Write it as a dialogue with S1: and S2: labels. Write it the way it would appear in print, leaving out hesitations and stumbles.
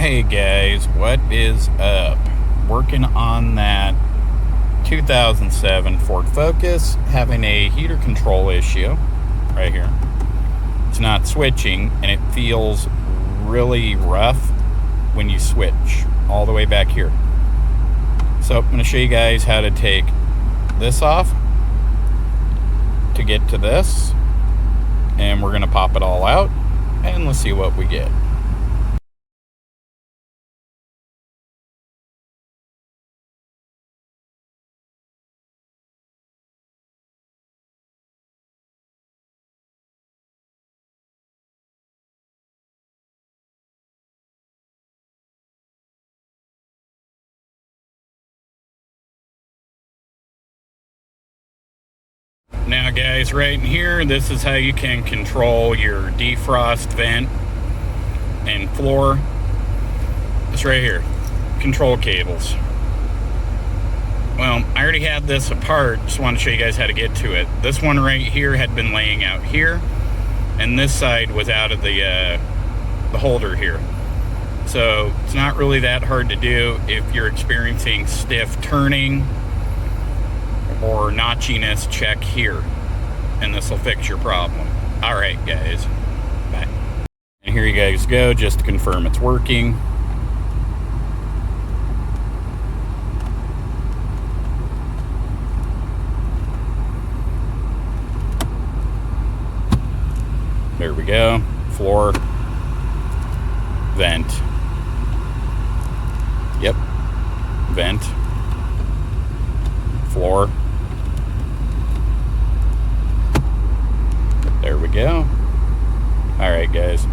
S1: Hey guys, what is up? Working on that 2007 Ford Focus, having a heater control issue right here. It's not switching and it feels really rough when you switch all the way back here. So I'm going to show you guys how to take this off to get to this, and we're going to pop it all out and let's see what we get. Now guys, right in here, this is how you can control your defrost vent and floor. This right here, control cables. Well, I already had this apart, just want to show you guys how to get to it. This one right here had been laying out here, and this side was out of the holder here. So it's not really that hard to do if you're experiencing stiff turning or notchiness. Check here and this will fix your problem. All right guys, bye. And here you guys go, just to confirm it's working. There we go. Floor, vent, yep, vent, floor. There we go. All right, guys.